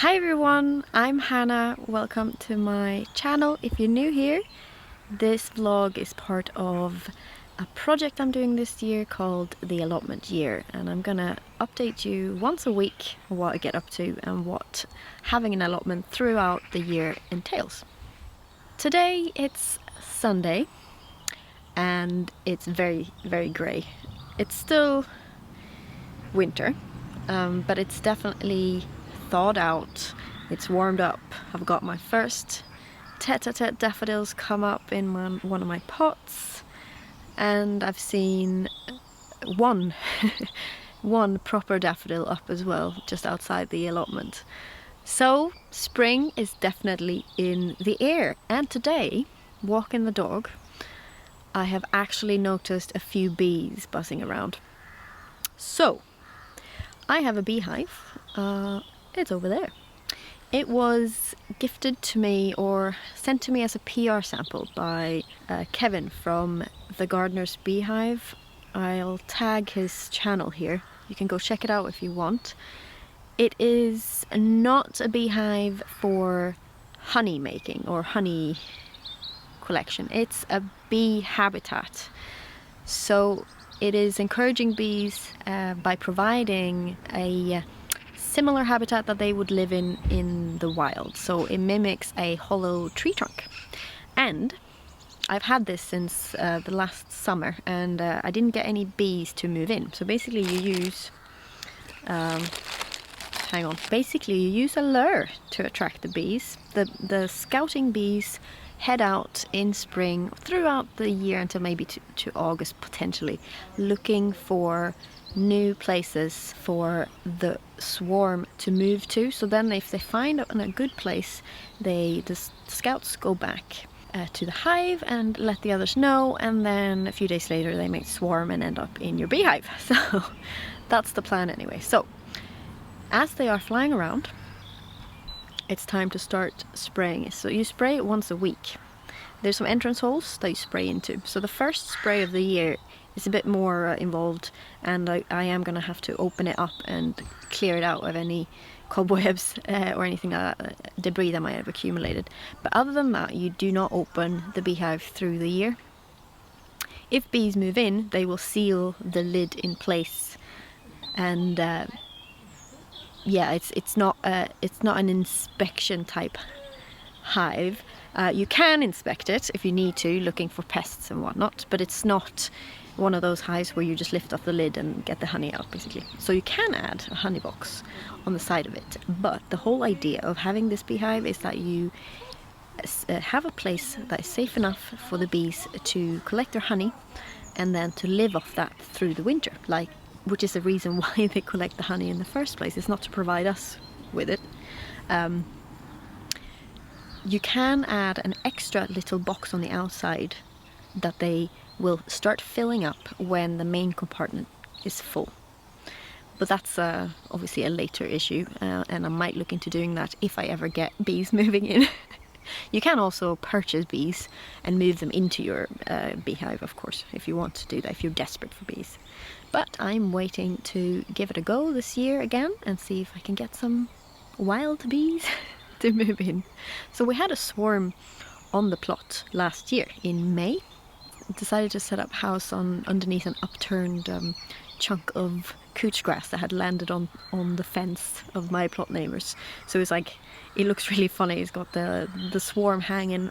Hi everyone, I'm Hannah. Welcome to my channel. If you're new here, this vlog is part of a project I'm doing this year called the Allotment Year, and I'm gonna update you once a week on what I get up to and what having an allotment throughout the year entails. Today it's Sunday and it's very grey. It's still winter, but it's definitely thawed out. It's warmed up. I've got my first tete-a-tete daffodils come up in one of my pots, and I've seen one proper daffodil up as well, just outside the allotment. So spring is definitely in the air, and today, walking the dog, I have actually noticed a few bees buzzing around. So I have a beehive. It's over there. It was gifted to me or sent to me as a PR sample by Kevin from The Gardener's Beehive. I'll tag his channel here. You can go check it out if you want. It is not a beehive for honey making or honey collection. It's a bee habitat. So it is encouraging bees by providing a similar habitat that they would live in the wild. So it mimics a hollow tree trunk. And I've had this since the last summer, and I didn't get any bees to move in. So basically you use basically you use a lure to attract the bees. The scouting bees head out in spring throughout the year until maybe to August potentially, looking for new places for the swarm to move to. So then if they find a good place, the scouts go back to the hive and let the others know, and then a few days later they may swarm and end up in your beehive. So that's the plan anyway. So as they are flying around, it's time to start spraying. So you spray it once a week. There's some entrance holes that you spray into. So the first spray of the year is a bit more involved, and I am going to have to open it up and clear it out of any cobwebs or anything debris that might have accumulated. But other than that, you do not open the beehive through the year. If bees move in, they will seal the lid in place, and yeah, it's not an inspection type hive. You can inspect it if you need to, looking for pests and whatnot, but it's not one of those hives where you just lift off the lid and get the honey out, basically. So you can add a honey box on the side of it, but the whole idea of having this beehive is that you have a place that is safe enough for the bees to collect their honey and then to live off that through the winter, which is the reason why they collect the honey in the first place. It's not to provide us with it. You can add an extra little box on the outside that they will start filling up when the main compartment is full. But that's obviously a later issue, and I might look into doing that if I ever get bees moving in. You can also purchase bees and move them into your beehive, of course, if you want to do that, if you're desperate for bees. But I'm waiting to give it a go this year again and see if I can get some wild bees to move in. So we had a swarm on the plot last year in May. Decided to set up house underneath an upturned chunk of couch grass that had landed on the fence of my plot neighbors. So it's like, it looks really funny. It's got the swarm hanging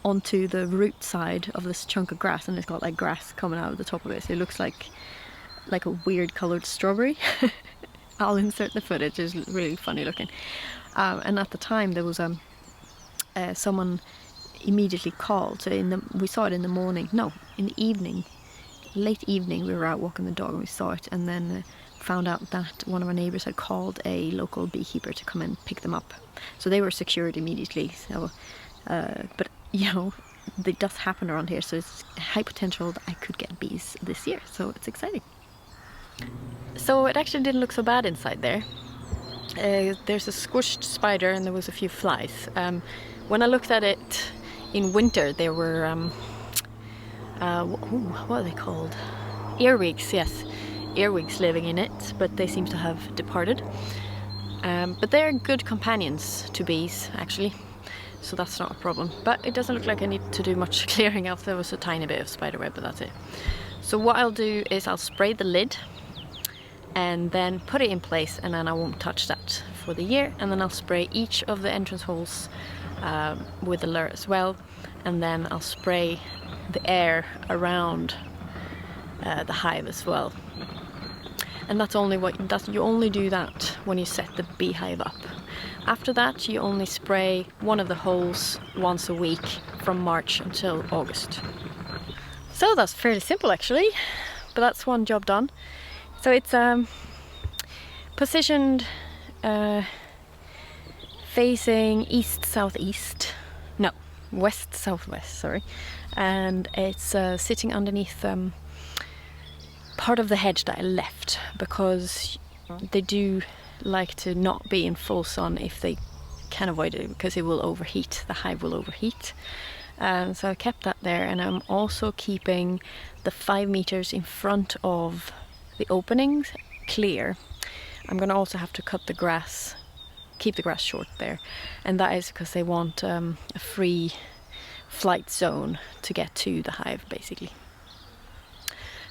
onto the root side of this chunk of grass, and it's got like grass coming out of the top of it. So it looks like a weird colored strawberry. I'll insert the footage. It's really funny looking. And at the time there was someone immediately called. So we saw it in the morning. No, in the evening, late evening. We were out walking the dog and we saw it, and then found out that one of our neighbors had called a local beekeeper to come and pick them up. So they were secured immediately. So, but you know, it does happen around here, so it's high potential that I could get bees this year. So it's exciting. So it actually didn't look so bad inside there. There's a squished spider and there was a few flies. When I looked at it in winter, there were what are they called? Earwigs, yes. Earwigs living in it, but they seem to have departed. But they're good companions to bees actually, so that's not a problem. But it doesn't look like I need to do much clearing up. There was a tiny bit of spiderweb, but that's it. So what I'll do is I'll spray the lid and then put it in place, and then I won't touch that for the year. And then I'll spray each of the entrance holes with the lure as well, and then I'll spray the air around the hive as well. And that's you only do that when you set the beehive up. After that, you only spray one of the holes once a week from March until August. So that's fairly simple actually, but that's one job done. So it's positioned facing east-southeast, no, west-southwest, sorry, and it's sitting underneath part of the hedge that I left, because they do like to not be in full sun if they can avoid it, because it will overheat, the hive will overheat. So I kept that there, and I'm also keeping the 5 meters in front of the openings clear. I'm gonna also have to cut the grass, keep the grass short there, and that is because they want a free flight zone to get to the hive basically.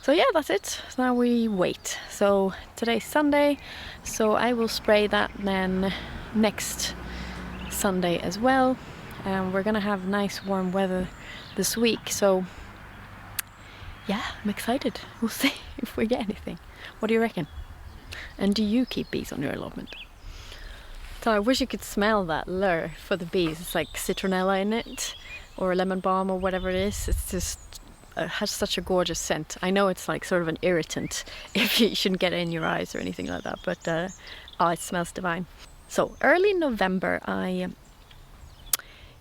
So yeah, that's it. So now we wait. So today's Sunday, so I will spray that then next Sunday as well. We're gonna have nice warm weather this week, so yeah, I'm excited. We'll see if we get anything. What do you reckon? And do you keep bees on your allotment? So I wish you could smell that lure for the bees. It's like citronella in it, or lemon balm, or whatever it is. It's just has such a gorgeous scent. I know it's like sort of an irritant if you shouldn't get it in your eyes or anything like that, but oh, it smells divine. So early November I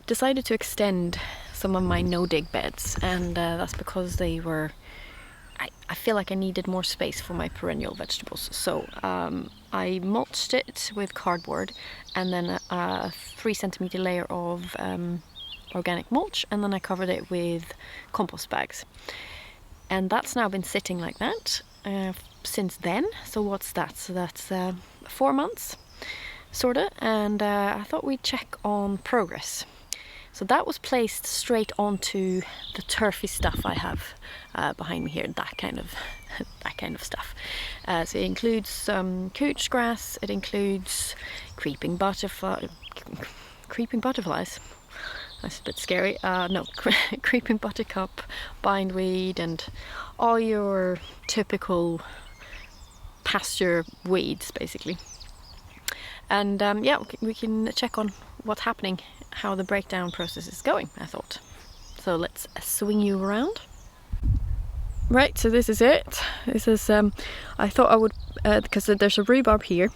decided to extend some of my no-dig beds, and that's because they were, I feel like I needed more space for my perennial vegetables. So I mulched it with cardboard, and then a 3 centimeter layer of organic mulch, and then I covered it with compost bags. And that's now been sitting like that since then. So what's that? So that's 4 months, sorta, and I thought we'd check on progress. So that was placed straight onto the turfy stuff I have behind me here, that kind of stuff. So it includes some couch grass, it includes creeping butterflies. That's a bit scary. No, creeping buttercup, bindweed, and all your typical pasture weeds, basically. And yeah, we can check on what's happening, how the breakdown process is going, I thought. So let's swing you around. Right, so this is it. This is, I thought I would, because there's a rhubarb here,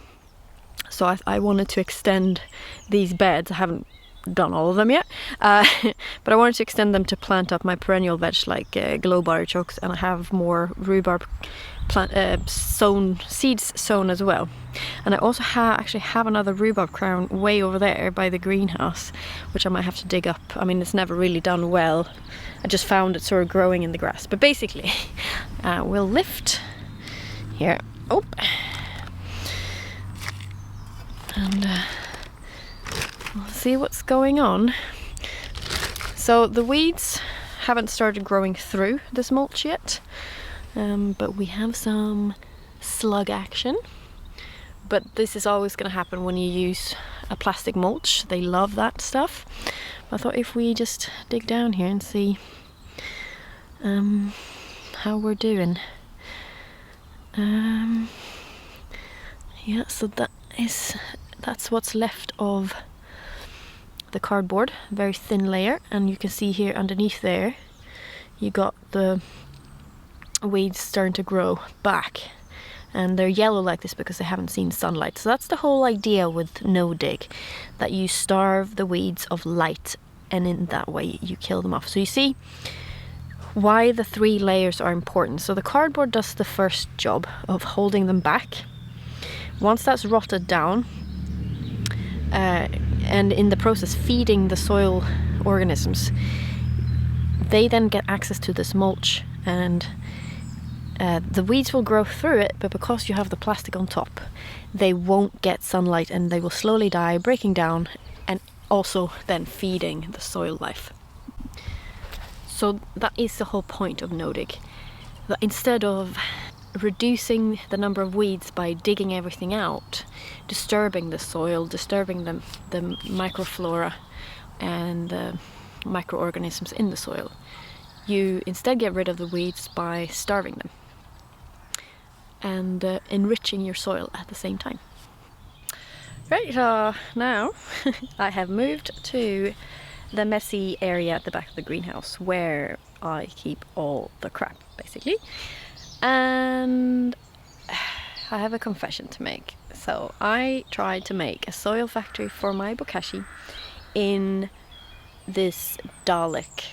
so I wanted to extend these beds. I haven't done all of them yet, but I wanted to extend them to plant up my perennial veg like globe artichokes, and I have more rhubarb seeds sown as well. And I also actually have another rhubarb crown way over there by the greenhouse, which I might have to dig up. I mean, it's never really done well. I just found it sort of growing in the grass. But basically, we'll lift here. Oh, and we'll see what's going on. So the weeds haven't started growing through this mulch yet, but we have some slug action. But this is always going to happen when you use a plastic mulch. They love that stuff. I thought if we just dig down here and see how we're doing. Yeah, so that's what's left of the cardboard, very thin layer, and you can see here underneath there you got the weeds starting to grow back, and they're yellow like this because they haven't seen sunlight. So that's the whole idea with no dig, that you starve the weeds of light, and in that way you kill them off. So you see why the 3 layers are important. So the cardboard does the first job of holding them back. Once that's rotted down, and in the process feeding the soil organisms, they then get access to this mulch, and the weeds will grow through it, but because you have the plastic on top, they won't get sunlight and they will slowly die, breaking down, and also then feeding the soil life. So that is the whole point of no-dig. That instead of reducing the number of weeds by digging everything out, disturbing the soil, disturbing the microflora and the microorganisms in the soil, you instead get rid of the weeds by starving them and enriching your soil at the same time. Right, now I have moved to the messy area at the back of the greenhouse where I keep all the crap, basically. And I have a confession to make. So I tried to make a soil factory for my bokashi in this Dalek,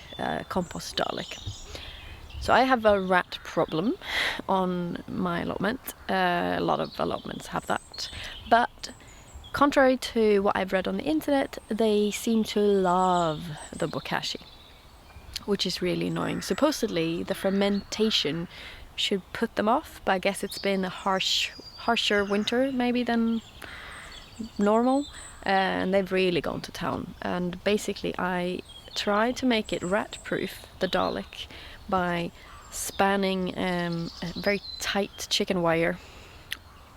compost Dalek. So I have a rat problem on my allotment. A lot of allotments have that. But contrary to what I've read on the internet, they seem to love the bokashi, which is really annoying. Supposedly the fermentation should put them off, but I guess it's been a harsher winter maybe than normal, and they've really gone to town. And basically I tried to make it rat proof, the Dalek, by spanning a very tight chicken wire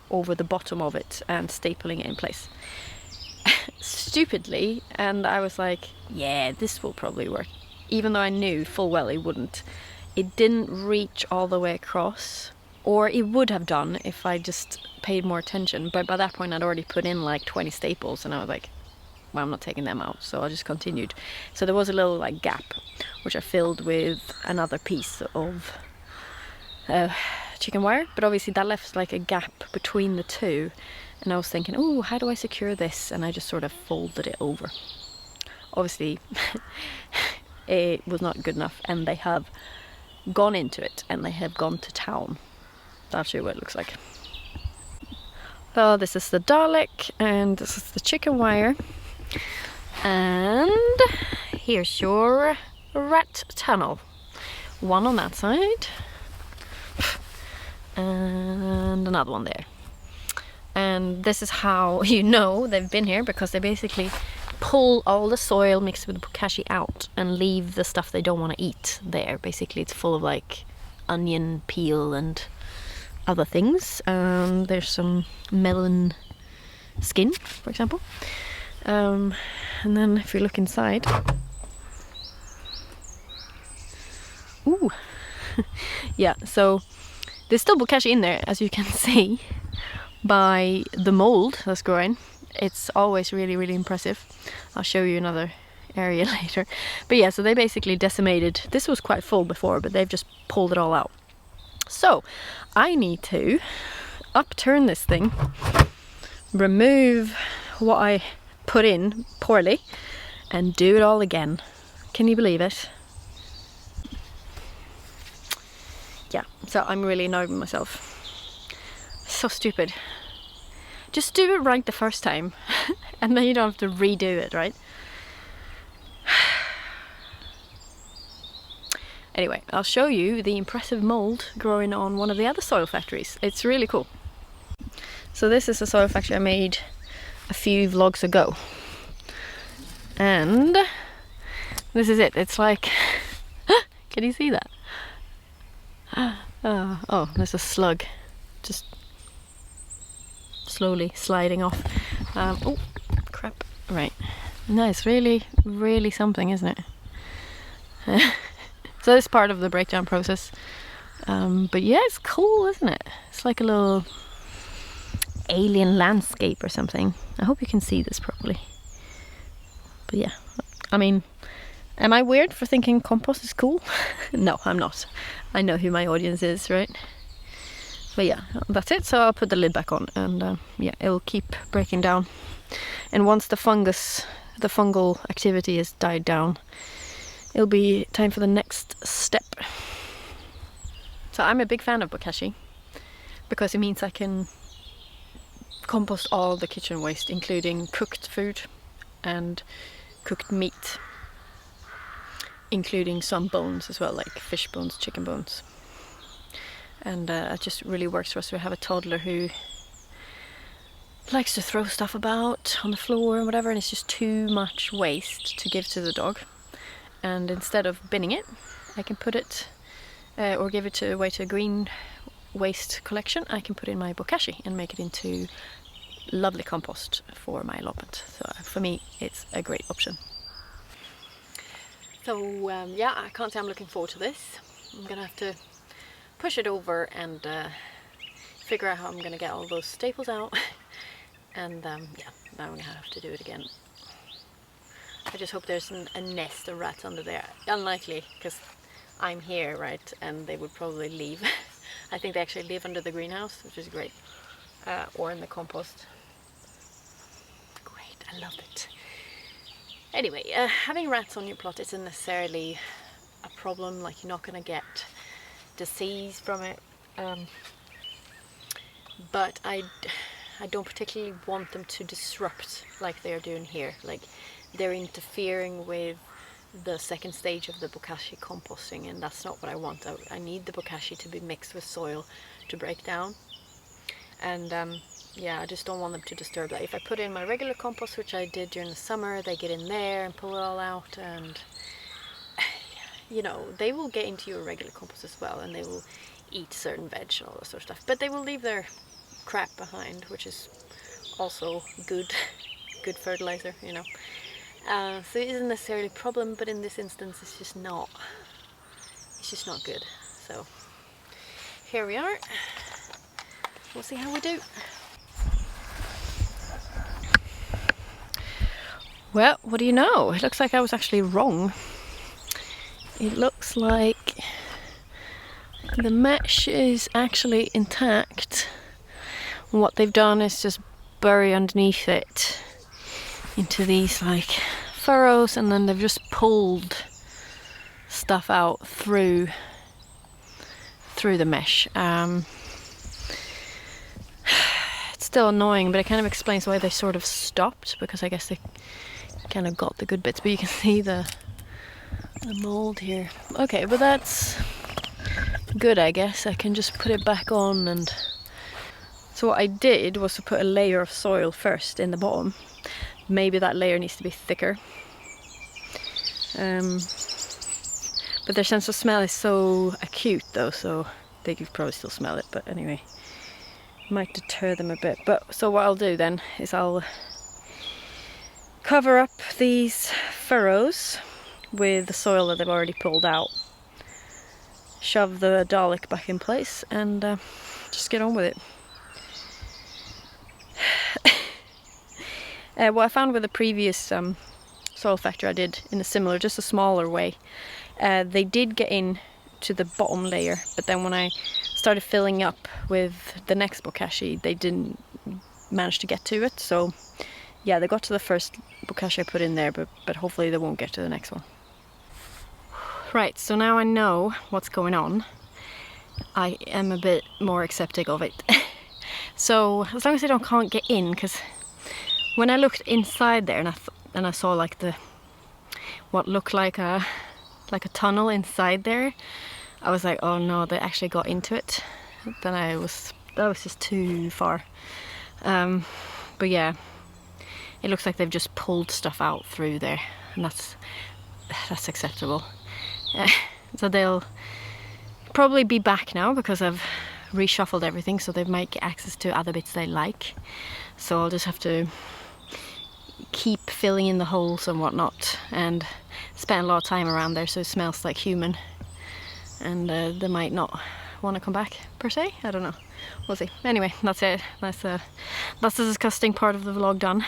over the bottom of it and stapling it in place. Stupidly, and I was like, yeah, this will probably work, even though I knew full well it wouldn't. It didn't reach all the way across, or it would have done if I just paid more attention, but by that point I'd already put in like 20 staples and I was like, well, I'm not taking them out, so I just continued. So there was a little like gap which I filled with another piece of chicken wire, but obviously that left like a gap between the two, and I was thinking, oh, how do I secure this? And I just sort of folded it over. Obviously it was not good enough, and they have gone into it and they have gone to town. I'll show you what it looks like. So this is the Dalek and this is the chicken wire, and here's your rat tunnel. One on that side and another one there. And this is how you know they've been here, because they basically pull all the soil mixed with the bokashi out and leave the stuff they don't want to eat there. Basically it's full of like onion peel and other things. There's some melon skin, for example. And then if you look inside, ooh, yeah, so there's still bokashi in there, as you can see by the mold that's growing. It's always really, really impressive. I'll show you another area later. But yeah, so they basically decimated. This was quite full before, but they've just pulled it all out. So I need to upturn this thing, remove what I put in poorly, and do it all again. Can you believe it? Yeah, so I'm really annoyed with myself. So stupid. Just do it right the first time and then you don't have to redo it, right? Anyway, I'll show you the impressive mold growing on one of the other soil factories. It's really cool. So this is a soil factory I made a few vlogs ago. And this is it. It's like, can you see that? Oh, there's a slug just slowly sliding off. Oh, crap. Right. No, it's really, really something, isn't it? So it's part of the breakdown process. But yeah, it's cool, isn't it? It's like a little alien landscape or something. I hope you can see this properly. But yeah, I mean, am I weird for thinking compost is cool? No, I'm not. I know who my audience is, right? But yeah, that's it. So I'll put the lid back on, and yeah, it'll keep breaking down. And once the fungal activity has died down, it'll be time for the next step. So I'm a big fan of bokashi because it means I can compost all the kitchen waste, including cooked food and cooked meat, including some bones as well, like fish bones, chicken bones. and it just really works for us. We have a toddler who likes to throw stuff about on the floor and whatever, and it's just too much waste to give to the dog. And instead of binning it, I can put it or give it away to a green waste collection. I can put it in my bokashi and make it into lovely compost for my allotment. So for me, it's a great option. So yeah, I can't say I'm looking forward to this. I'm gonna have to push it over and figure out how I'm gonna get all those staples out. And yeah, now I'm gonna have to do it again. I just hope there's a nest of rats under there. Unlikely, because I'm here, right? And they would probably leave. I think they actually live under the greenhouse, which is great. Or in the compost. Great, I love it. Anyway, having rats on your plot isn't necessarily a problem. Like, you're not gonna get disease from it. But I don't particularly want them to disrupt like they're doing here. Like, they're interfering with the second stage of the bokashi composting, and that's not what I want. I need the bokashi to be mixed with soil to break down. And yeah, I just don't want them to disturb that. If I put in my regular compost, which I did during the summer, they get in there and pull it all out, and you know, they will get into your regular compost as well, and they will eat certain veg and all that sort of stuff. But they will leave their crap behind, which is also good fertilizer, you know. So it isn't necessarily a problem, but in this instance it's just not good. So here we are. We'll see how we do. Well, what do you know? It looks like I was actually wrong. It looks like the mesh is actually intact. What they've done is just bury underneath it into these like furrows, and then they've just pulled stuff out through the mesh. It's still annoying, but it kind of explains why they sort of stopped, because I guess they kind of got the good bits, but you can see the mold here. Okay, but that's good, I guess. I can just put it back on. And so what I did was to put a layer of soil first in the bottom. Maybe that layer needs to be thicker. But their sense of smell is so acute though, so they could probably still smell it, but anyway, might deter them a bit. But so what I'll do then is I'll cover up these furrows with the soil that they've already pulled out, shove the Dalek back in place, and just get on with it. What I found with the previous soil factor I did in a similar, just a smaller way, they did get in to the bottom layer, but then when I started filling up with the next bokashi, they didn't manage to get to it. So yeah, they got to the first bokashi I put in there, but hopefully they won't get to the next one. Right, so now I know what's going on. I am a bit more accepting of it. So as long as they can't get in, because when I looked inside there and I saw like what looked like a tunnel inside there, I was like, oh no, they actually got into it. Then that was just too far. But yeah, it looks like they've just pulled stuff out through there, and that's acceptable. So they'll probably be back now because I've reshuffled everything, so they might get access to other bits they like. So I'll just have to keep filling in the holes and whatnot, and spend a lot of time around there so it smells like human, and they might not want to come back per se. I don't know, we'll see. Anyway, that's it. That's the disgusting part of the vlog done.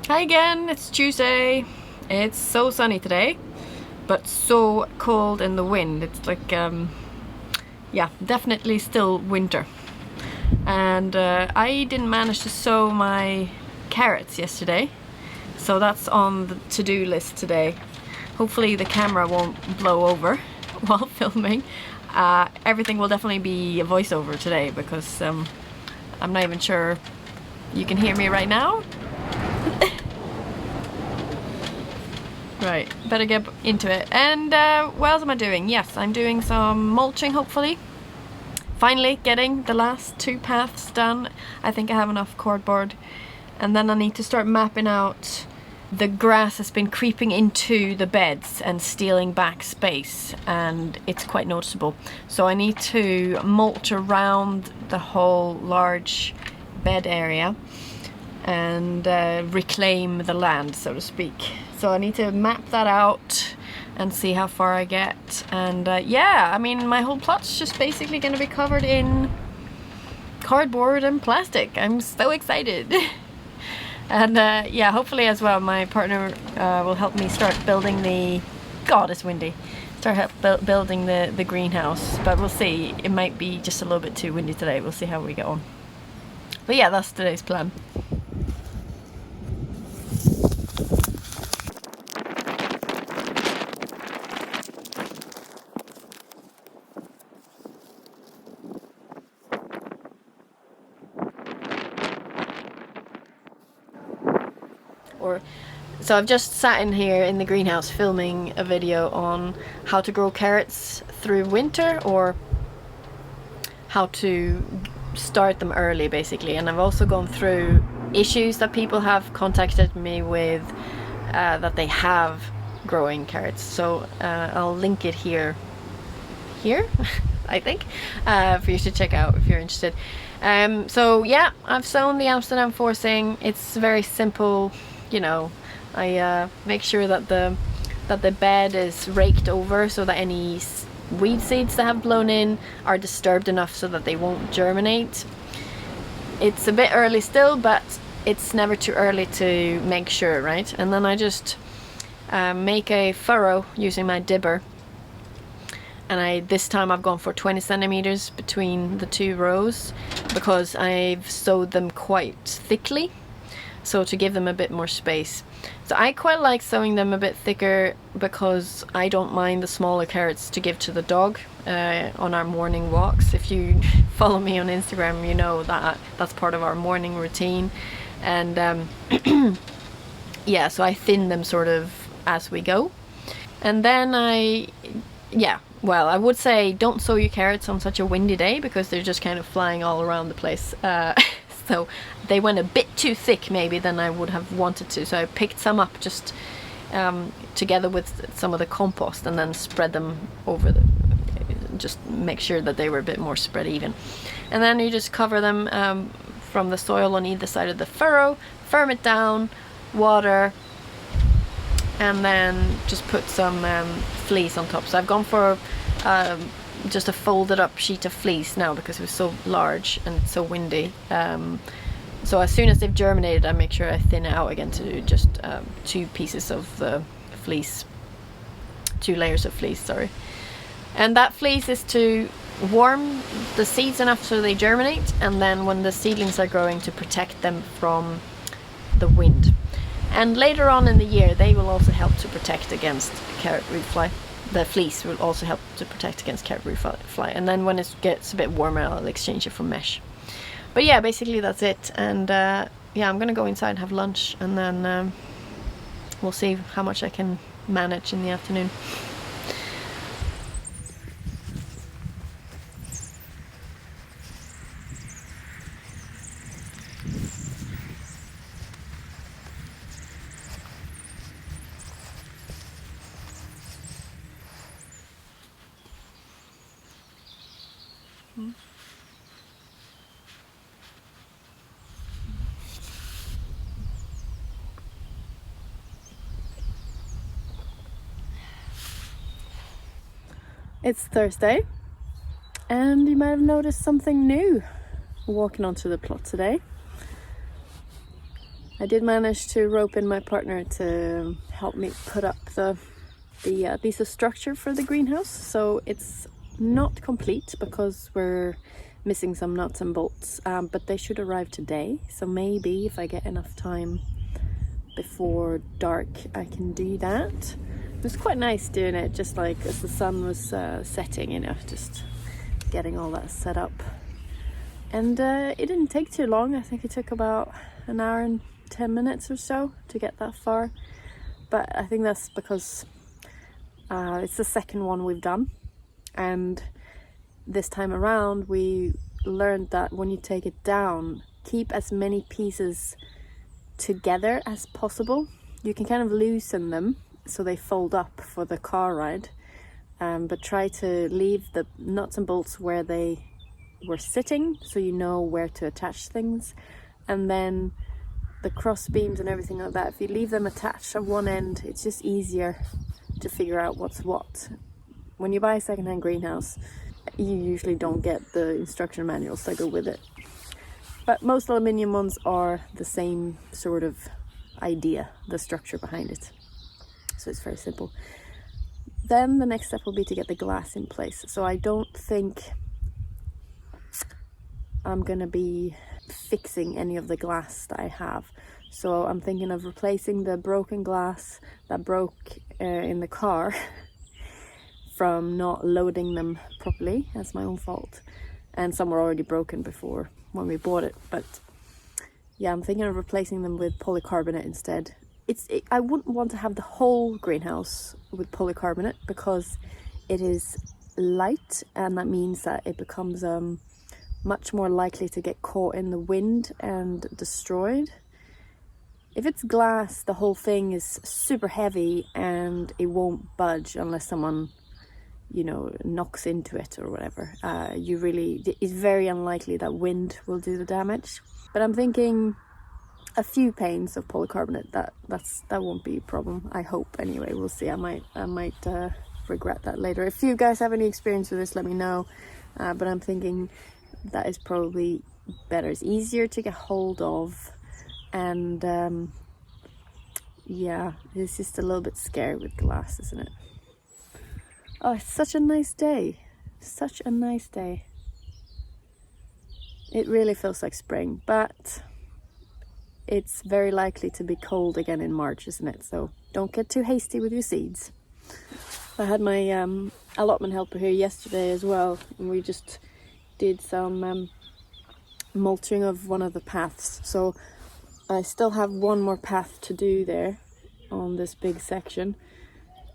Hi again, it's Tuesday. It's so sunny today, but so cold in the wind. It's like, yeah, definitely still winter. And I didn't manage to sow my carrots yesterday, so that's on the to-do list today. Hopefully the camera won't blow over while filming. Everything will definitely be a voiceover today because I'm not even sure you can hear me right now. Right, better get into it. And what else am I doing? Yes, I'm doing some mulching, hopefully. Finally getting the last 2 paths done. I think I have enough cardboard. And then I need to start mapping out. The grass has been creeping into the beds and stealing back space, and it's quite noticeable. So I need to mulch around the whole large bed area and reclaim the land, so to speak. So I need to map that out and see how far I get. And yeah, I mean, my whole plot's just basically going to be covered in cardboard and plastic. I'm so excited. And yeah, hopefully as well my partner will help me start building the... God, it's windy. Building the greenhouse, but we'll see. It might be just a little bit too windy today. We'll see how we get on. But yeah, that's today's plan. So I've just sat in here in the greenhouse filming a video on how to grow carrots through winter, or how to start them early basically. And I've also gone through issues that people have contacted me with that they have growing carrots. So I'll link it here I think, for you to check out if you're interested. So yeah, I've sown the Amsterdam forcing. It's very simple, you know. I make sure that the bed is raked over so that any weed seeds that have blown in are disturbed enough so that they won't germinate. It's a bit early still, but it's never too early to make sure, right? And then I just make a furrow using my dibber. And this time I've gone for 20 centimeters between the 2 rows because I've sowed them quite thickly, so to give them a bit more space. So I quite like sowing them a bit thicker because I don't mind the smaller carrots to give to the dog on our morning walks. If you follow me on Instagram, you know that that's part of our morning routine. And yeah, so I thin them sort of as we go. And then well, I would say don't sow your carrots on such a windy day because they're just kind of flying all around the place. So they went a bit too thick maybe than I would have wanted to. So I picked some up just together with some of the compost and then spread them over just make sure that they were a bit more spread even. And then you just cover them from the soil on either side of the furrow, firm it down, water, and then just put some fleece on top. So I've gone for just a folded up sheet of fleece now because it was so large and it's so windy. So as soon as they've germinated, I make sure I thin it out again to just 2 pieces of the fleece, 2 layers of fleece, sorry. And that fleece is to warm the seeds enough so they germinate, and then when the seedlings are growing, to protect them from the wind. And later on in the year, they will also help to protect against carrot root fly. The fleece will also help to protect against carrot root fly. And then when it gets a bit warmer, I'll exchange it for mesh. But yeah, basically that's it. And yeah, I'm gonna go inside and have lunch, and then we'll see how much I can manage in the afternoon. It's Thursday, and you might have noticed something new walking onto the plot today. I did manage to rope in my partner to help me put up the piece of structure for the greenhouse. So it's not complete because we're missing some nuts and bolts, but they should arrive today. So maybe if I get enough time before dark, I can do that. It was quite nice doing it just like as the sun was setting, you know, just getting all that set up. And it didn't take too long. I think it took about an hour and 10 minutes or so to get that far. But I think that's because it's the second one we've done. And this time around we learned that when you take it down, keep as many pieces together as possible. You can kind of loosen them so they fold up for the car ride, but try to leave the nuts and bolts where they were sitting so you know where to attach things. And then the cross beams and everything like that, if you leave them attached at one end, it's just easier to figure out what's what. When you buy a secondhand greenhouse, you usually don't get the instruction manuals that go with it. But most aluminium ones are the same sort of idea, the structure behind it. So it's very simple. Then the next step will be to get the glass in place. So I don't think I'm gonna be fixing any of the glass that I have. So I'm thinking of replacing the broken glass that broke in the car from not loading them properly. That's my own fault. And some were already broken before when we bought it. But yeah, I'm thinking of replacing them with polycarbonate instead. I wouldn't want to have the whole greenhouse with polycarbonate because it is light, and that means that it becomes much more likely to get caught in the wind and destroyed. If it's glass, the whole thing is super heavy and it won't budge unless someone, you know, knocks into it or whatever. It's very unlikely that wind will do the damage. But I'm thinking a few panes of polycarbonate, that won't be a problem, I hope. Anyway, we'll see. I might regret that later. If you guys have any experience with this, let me know. But I'm thinking that is probably better. It's easier to get hold of, and yeah, it's just a little bit scary with glass, isn't it? Oh, it's such a nice day. Such a nice day. It really feels like spring, but it's very likely to be cold again in March, isn't it? So don't get too hasty with your seeds. I had my allotment helper here yesterday as well, and we just did some mulching of one of the paths. So I still have one more path to do there on this big section.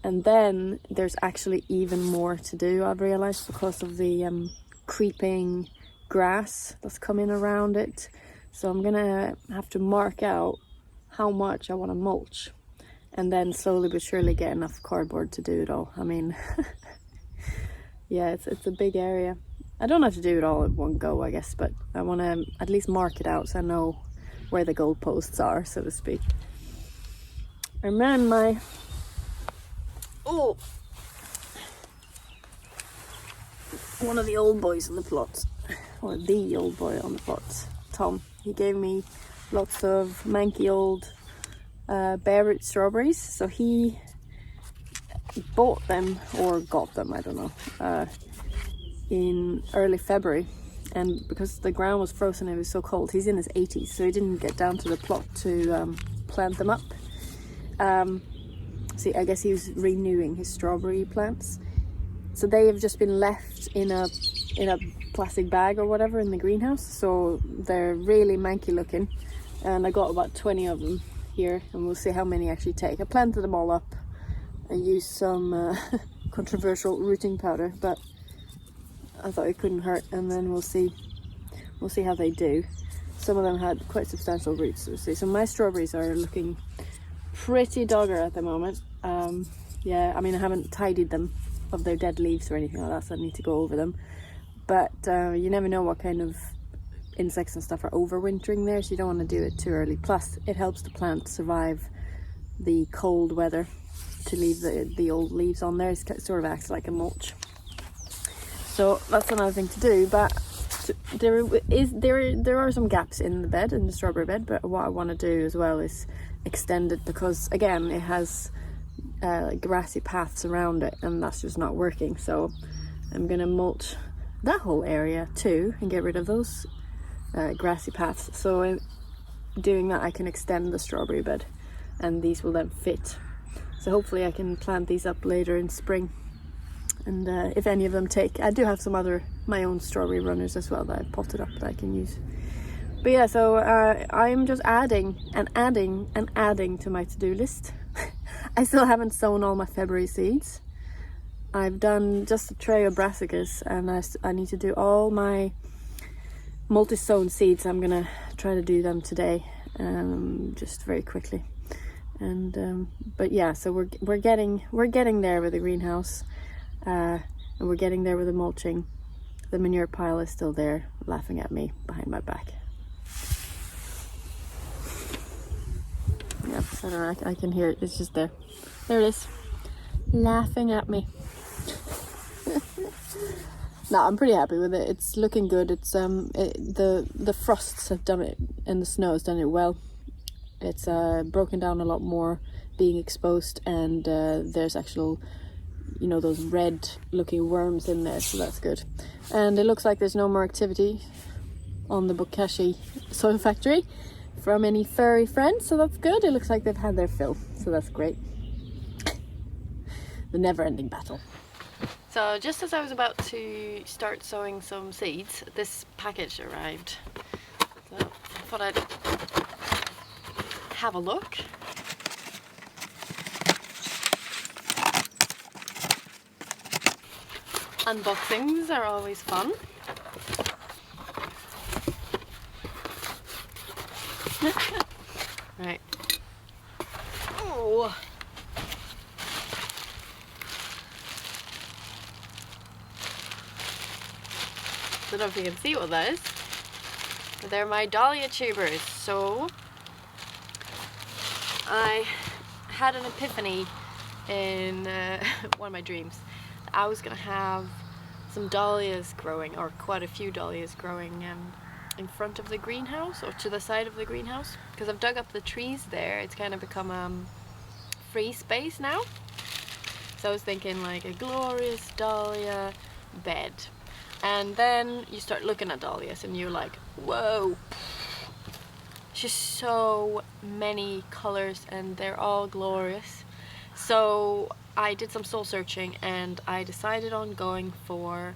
And then there's actually even more to do, I've realized, because of the creeping grass that's coming around it. So I'm gonna have to mark out how much I want to mulch, and then slowly but surely get enough cardboard to do it all. I mean, yeah, it's a big area. I don't have to do it all at one go, I guess, but I want to at least mark it out so I know where the goalposts are, so to speak. And then one of the old boys on the plot, or the old boy on the plot, Tom, he gave me lots of manky old bare root strawberries. So he bought them, or got them, I don't know, in early February. And because the ground was frozen, it was so cold, he's in his 80s, so he didn't get down to the plot to plant them up. See, I guess he was renewing his strawberry plants. So they have just been left in a plastic bag or whatever in the greenhouse. So they're really manky looking. And I got about 20 of them here, and we'll see how many actually take. I planted them all up and used some controversial rooting powder, but I thought it couldn't hurt, and then we'll see how they do. Some of them had quite substantial roots, so we'll see. So my strawberries are looking pretty dogger at the moment. Yeah, I mean, I haven't tidied them of their dead leaves or anything like that, so I need to go over them. But you never know what kind of insects and stuff are overwintering there, so you don't want to do it too early. Plus, it helps the plant survive the cold weather to leave the old leaves on there. It sort of acts like a mulch. So that's another thing to do, but there are some gaps in the bed, in the strawberry bed, but what I want to do as well is extend it, because again it has grassy paths around it and that's just not working. So I'm gonna mulch that whole area too and get rid of those grassy paths. So in doing that I can extend the strawberry bed and these will then fit. So hopefully I can plant these up later in spring. And if any of them take, I do have some my own strawberry runners as well that I've potted up that I can use. But yeah, so I'm just adding and adding and adding to my to-do list. I still haven't sown all my February seeds. I've done just a tray of brassicas, and I need to do all my multi-sown seeds. I'm gonna try to do them today, just very quickly. And but yeah, so we're getting there with the greenhouse. And we're getting there with the mulching. The manure pile is still there, laughing at me behind my back. Yeah, I don't know, I can hear it. It's just there. There it is, laughing at me. No, I'm pretty happy with it. It's looking good. It's the frosts have done it, and the snow has done it well. It's broken down a lot more, being exposed, and there's actual, you know, those red looking worms in there, so that's good. And it looks like there's no more activity on the Bokashi soil factory from any furry friends, so that's good. It looks like they've had their fill, so that's great. The never-ending battle. So just as I was about to start sowing some seeds, this package arrived. So I thought I'd have a look. Unboxings are always fun. Right. Oh. I don't know if you can see what that is, but they're my dahlia tubers. So I had an epiphany in one of my dreams. I was gonna have some dahlias growing, or quite a few dahlias growing in front of the greenhouse, or to the side of the greenhouse, because I've dug up the trees there. It's kind of become free space now. So I was thinking like a glorious dahlia bed. And then you start looking at dahlias and you're like, whoa, just so many colors and they're all glorious. So I did some soul searching and I decided on going for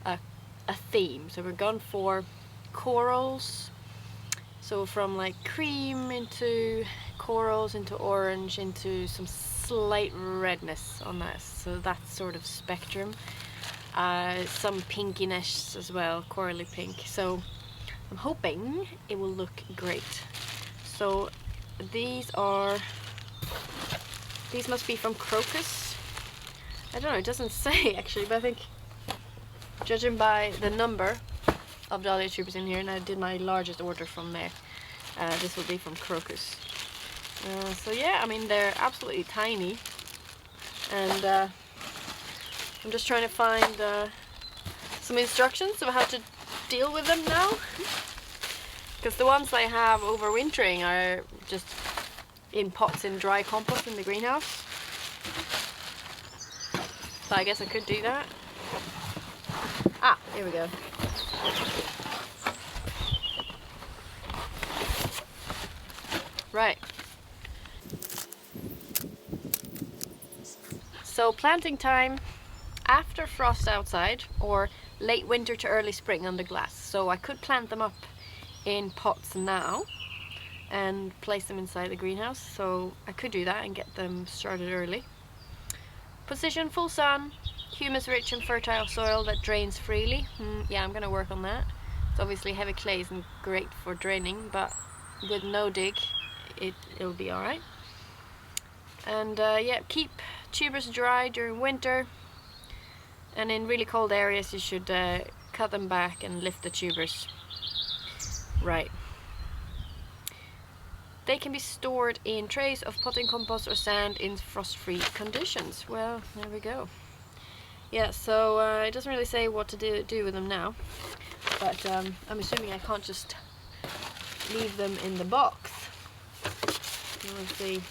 a theme. So we're going for corals. So from like cream into corals, into orange, into some slight redness on that. So that sort of spectrum. Some pinkiness as well, corally pink. So I'm hoping it will look great. So these must be from Crocus. I don't know, it doesn't say actually, but I think judging by the number of dahlia tubers in here, and I did my largest order from there, this will be from Crocus. So yeah, I mean they're absolutely tiny, and I'm just trying to find some instructions of how to deal with them now, because the ones I have overwintering are just in pots in dry compost in the greenhouse. So I guess I could do that. Ah, here we go. Right. So planting time after frost outside, or late winter to early spring under glass. So I could plant them up in pots now and place them inside the greenhouse. So I could do that and get them started early. Position full sun, humus rich and fertile soil that drains freely. Yeah, I'm gonna work on that. It's obviously heavy clay isn't great for draining, but with no dig it'll be alright. And yeah, keep tubers dry during winter. And in really cold areas you should cut them back and lift the tubers. Right. They can be stored in trays of potting compost or sand in frost-free conditions. Well, there we go. Yeah, so it doesn't really say what to do with them now. but I'm assuming I can't just leave them in the box. We'll see.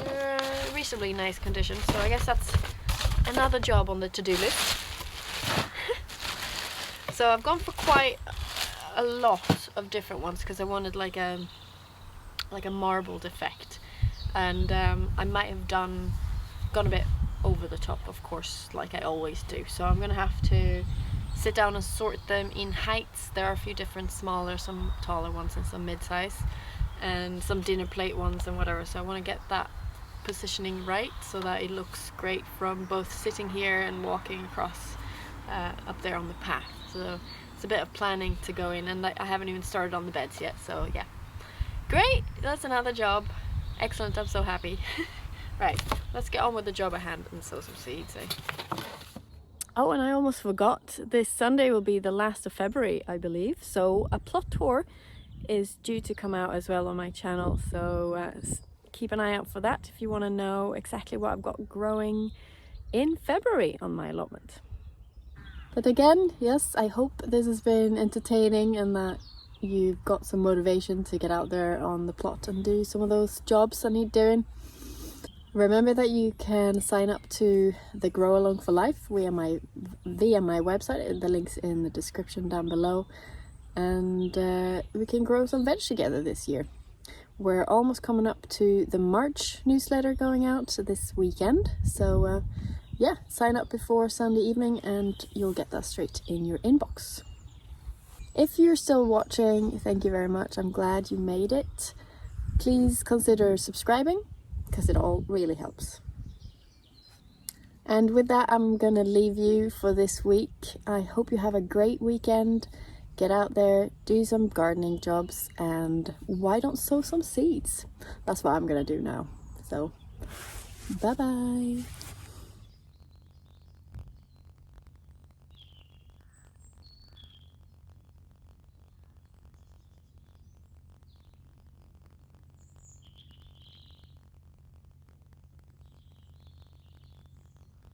They're reasonably nice condition, so I guess that's another job on the to-do list. So I've gone for quite a lot of different ones because I wanted like a marbled effect, and I might have gone a bit over the top, of course, like I always do. So I'm gonna have to sit down and sort them in heights. There are a few different smaller, some taller ones and some mid-size, and some dinner plate ones and whatever. So I want to get that positioning right so that it looks great from both sitting here and walking across up there on the path. So it's a bit of planning to go in, and I haven't even started on the beds yet, so yeah. Great, that's another job. Excellent, I'm so happy. Right, let's get on with the job at hand and sow some seeds, eh? Oh, and I almost forgot, this Sunday will be the last of February, I believe, so a plot tour is due to come out as well on my channel, so keep an eye out for that if you want to know exactly what I've got growing in February on my allotment. But again, yes, I hope this has been entertaining and that you've got some motivation to get out there on the plot and do some of those jobs I need doing. Remember that you can sign up to the Grow Along for Life via my website. The link's in the description down below, and we can grow some veg together this year. We're almost coming up to the March newsletter going out this weekend, so yeah, sign up before Sunday evening and you'll get that straight in your inbox. If you're still watching, thank you very much. I'm glad you made it. Please consider subscribing, because it all really helps. And with that, I'm gonna leave you for this week. I hope you have a great weekend. Get out there, do some gardening jobs, and why don't sow some seeds? That's what I'm gonna do now. So, bye bye.